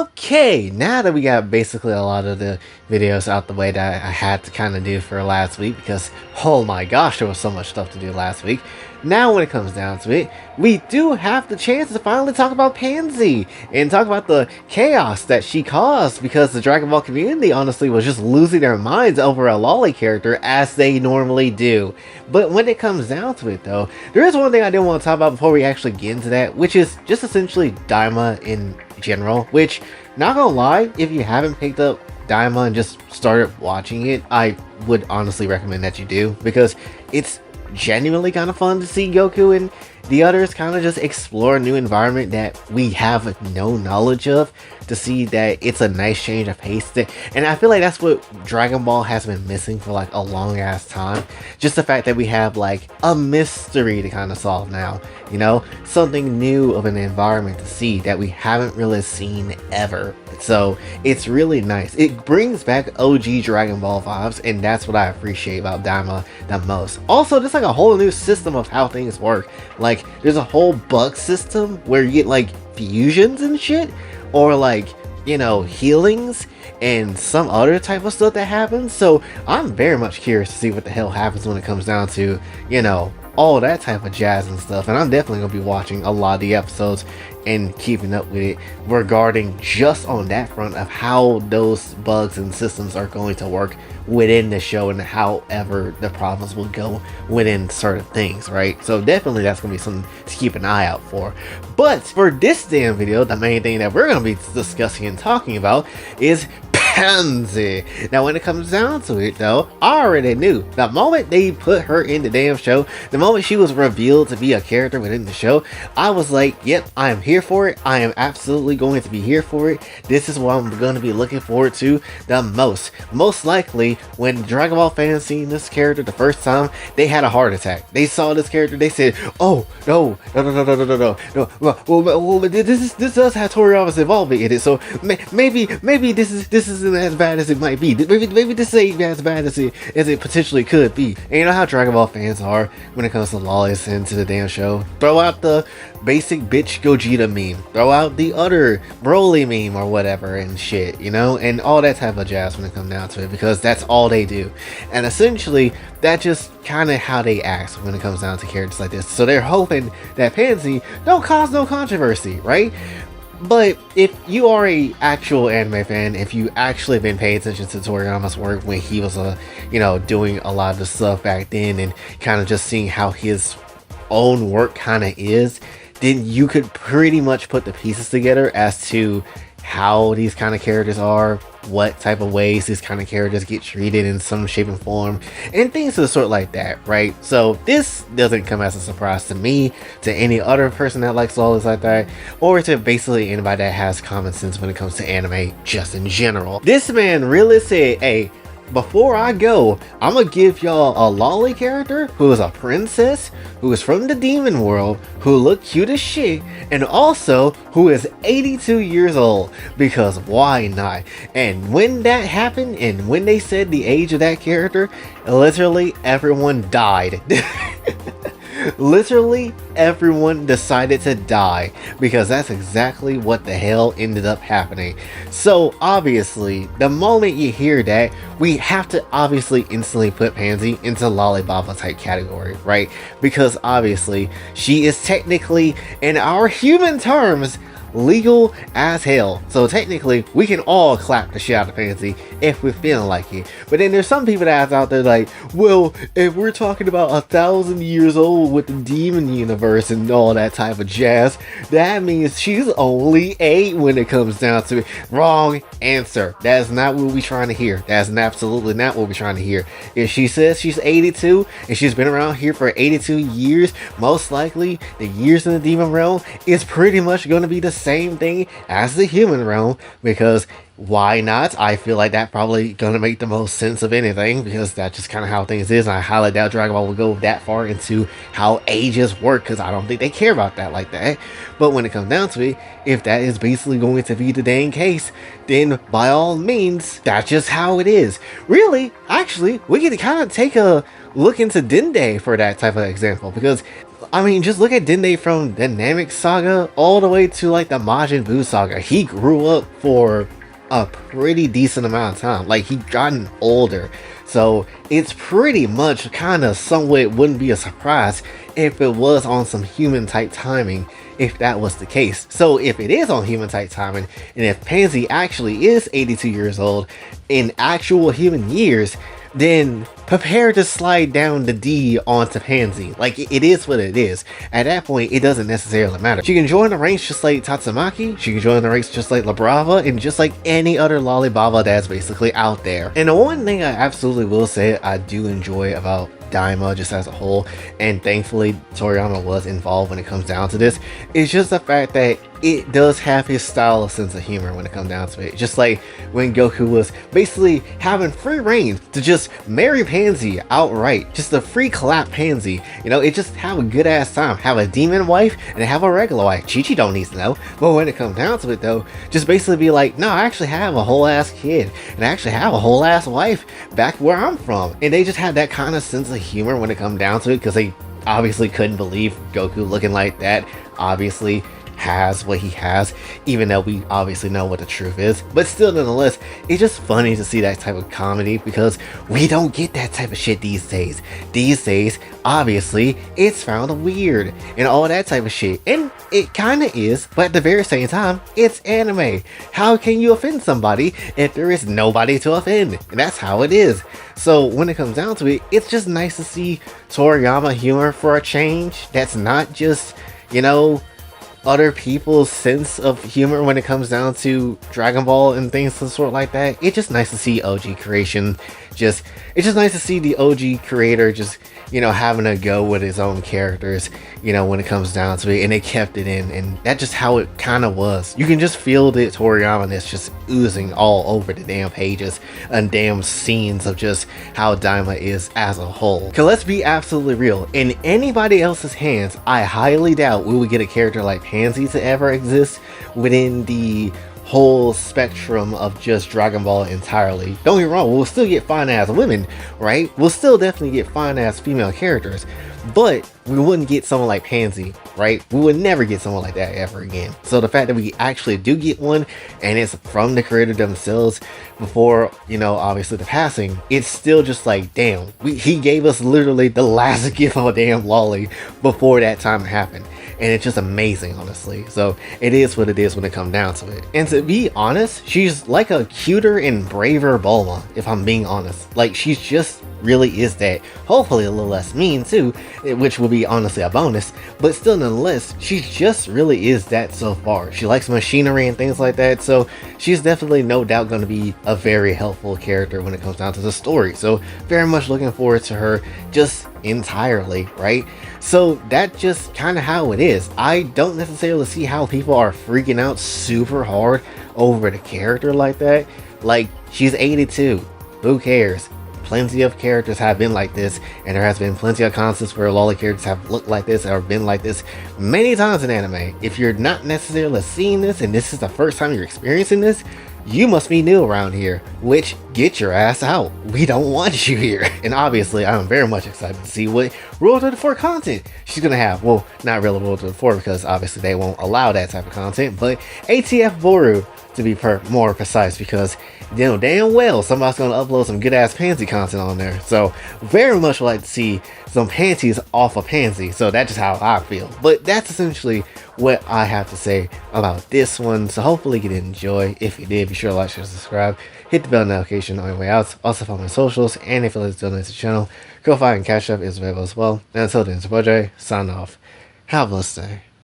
Okay, now that we got basically a lot of the videos out the way that I had to kind of do for last week, because oh my gosh, there was so much stuff to do last week. Now when it comes down to it, we do have the chance to finally talk about Panzy and talk about the chaos that she caused, because the Dragon Ball community honestly was just losing their minds over a Lolly character, as they normally do. But when it comes down to it though, there is one thing I did want to talk about before we actually get into that, which is just essentially Daima in general, which, not gonna lie, if you haven't picked up Daima and just started watching it, I would honestly recommend that you do, because it's genuinely kind of fun to see Goku and the others kind of just explore a new environment that we have no knowledge of, to see that it's a nice change of pace. And I feel like that's what Dragon Ball has been missing for like a long ass time. Just the fact that we have like a mystery to kind of solve now, you know, something new of an environment to see that we haven't really seen ever. So it's really nice. It brings back OG Dragon Ball vibes, and that's what I appreciate about Daima the most. Also, just like a whole new system of how things work. Like there's a whole bug system where you get like fusions and shit, or like, you know, healings and some other type of stuff that happens. So I'm very much curious to see what the hell happens when it comes down to, you know, all that type of jazz and stuff. And I'm definitely gonna be watching a lot of the episodes and keeping up with it regarding just on that front of how those bugs and systems are going to work within the show, and however the problems will go within certain things, right? So definitely that's gonna be something to keep an eye out for. But for this damn video, the main thing that we're gonna be discussing and talking about is Panzy. Now when it comes down to it though, I already knew the moment they put her in the damn show, the moment she was revealed to be a character within the show, I was like, yep, I am here for it. I am absolutely going to be here for it. This is what I'm going to be looking forward to the most. Most likely when Dragon Ball fans seen this character the first time, they had a heart attack. They saw this character, they said, oh no, well, this does have Toriyama's involvement in it, so maybe this isn't as bad as it might be. Maybe this ain't as bad as it potentially could be. And you know how Dragon Ball fans are when it comes to lollies into the damn show. Throw out the basic bitch Gogeta meme, throw out the other Broly meme or whatever and shit, you know, and all that type of jazz when it comes down to it, because that's all they do. And essentially that's just kind of how they act when it comes down to characters like this. So they're hoping that Panzy don't cause no controversy, right? But if you are a actual anime fan, if you actually been paying attention to Toriyama's work when he was you know, doing a lot of the stuff back then, and kind of just seeing how his own work kind of is, then you could pretty much put the pieces together as to how these kind of characters are, what type of ways these kind of characters get treated in some shape and form, and things of the sort like that, right? So this doesn't come as a surprise to me, to any other person that likes lollies like that, or to basically anybody that has common sense when it comes to anime just in general. This man really said, hey, before I go, I'm gonna give y'all a lolly character who is a princess, who is from the demon world, who look cute as shit, and also who is 82 years old, because why not? And when that happened, and when they said the age of that character, literally everyone died. Literally everyone decided to die, because that's exactly what the hell ended up happening. So obviously the moment you hear that, we have to obviously instantly put Panzy into Lolibaba type category, right? Because obviously she is technically, in our human terms, legal as hell. So technically we can all clap the shit out of Panzy if we feel like it. But then there's some people that's out there like, well, if we're talking about 1,000 years old with the demon universe and all that type of jazz, that means she's only 8 when it comes down to it. Wrong answer. That's not what we're trying to hear. That's absolutely not what we're trying to hear. If she says she's 82 and she's been around here for 82 years, most likely the years in the demon realm is pretty much going to be the same thing as the human realm, because why not? I feel like that probably gonna make the most sense of anything, because that's just kind of how things is. And I highly doubt Dragon Ball will go that far into how ages work, because I don't think they care about that like that. But when it comes down to it, if that is basically going to be the dang case, then by all means, that's just how it is. Really, actually, we can kind of take a look into Dende for that type of example, because I mean, just look at Dende from Dynamic Saga all the way to like the Majin Buu Saga. He grew up for a pretty decent amount of time. Like, he gotten older. So it's pretty much kind of somewhat wouldn't be a surprise if it was on some human type timing, if that was the case. So if it is on human type timing, and if Panzy actually is 82 years old in actual human years, then prepare to slide down the D onto Panzy. Like, it is what it is. At that point, it doesn't necessarily matter. She can join the ranks just like Tatsumaki, she can join the ranks just like Lolibaba, and just like any other Lolibaba that's basically out there. And the one thing I absolutely will say I do enjoy about Daima just as a whole, and thankfully Toriyama was involved when it comes down to this, is just the fact that it does have his style of sense of humor when it comes down to it. Just like when Goku was basically having free reign to just marry Panzy outright, just a free clap Panzy, you know, it just have a good ass time, have a demon wife and have a regular wife. Chi-Chi don't need to know, but when it comes down to it though, just basically be like, no, I actually have a whole ass kid, and I actually have a whole ass wife back where I'm from. And they just had that kind of sense of humor when it comes down to it, because they obviously couldn't believe Goku looking like that obviously has what he has, even though we obviously know what the truth is. But still, nonetheless, it's just funny to see that type of comedy, because we don't get that type of shit these days. These days, obviously, it's found weird and all that type of shit, and it kind of is, but at the very same time, it's anime. How can you offend somebody if there is nobody to offend? And that's how it is. So when it comes down to it, it's just nice to see Toriyama humor for a change. That's not just, you know, other people's sense of humor when it comes down to Dragon Ball and things of the sort like that. It's just nice to see OG creation. It's just nice to see the OG creator just, you know, having a go with his own characters, you know, when it comes down to it, and they kept it in, and that's just how it kind of was. You can just feel the Toriyama-ness just oozing all over the damn pages and damn scenes of just how Daima is as a whole. Cause let's be absolutely real, in anybody else's hands, I highly doubt we would get a character like Panzy to ever exist within the whole spectrum of just Dragon Ball entirely. Don't get me wrong, we'll still get fine ass women, right? We'll still definitely get fine ass female characters, but we wouldn't get someone like Panzy, right? We would never get someone like that ever again. So the fact that we actually do get one, and it's from the creator themselves before, you know, obviously the passing, it's still just like, damn, he gave us literally the last gift of a damn lolly before that time happened. And it's just amazing, honestly. So it is what it is when it comes down to it. And to be honest, she's like a cuter and braver Bulma, if I'm being honest. Like, she's just really is that. Hopefully a little less mean too, which will be honestly a bonus, but still nonetheless, she just really is that so far. She likes machinery and things like that, so she's definitely no doubt going to be a very helpful character when it comes down to the story. So very much looking forward to her just entirely, right? So that's just kind of how it is. I don't necessarily see how people are freaking out super hard over the character like that. Like, she's 82, who cares? Plenty of characters have been like this, and there has been plenty of concepts where lolly characters have looked like this or been like this many times in anime. If you're not necessarily seeing this and this is the first time you're experiencing this, you must be new around here, which, get your ass out. We don't want you here. And obviously, I'm very much excited to see what Rule 34 content she's gonna have. Well, not really Rule 34, because obviously they won't allow that type of content, but ATF Boru, to be more precise, because you know damn well somebody's gonna upload some good ass Panzy content on there. So very much like to see some panties off of Panzy. So that's just how I feel. But that's essentially what I have to say about this one. So hopefully you did enjoy. If you did, be sure to like, share, subscribe, hit the bell notification on your way out. Also follow my socials, and if you'd like to donate to the channel, Kofi and Cash App is available as well. And until then, it's Ball Daima, sign off. Have a blessed day.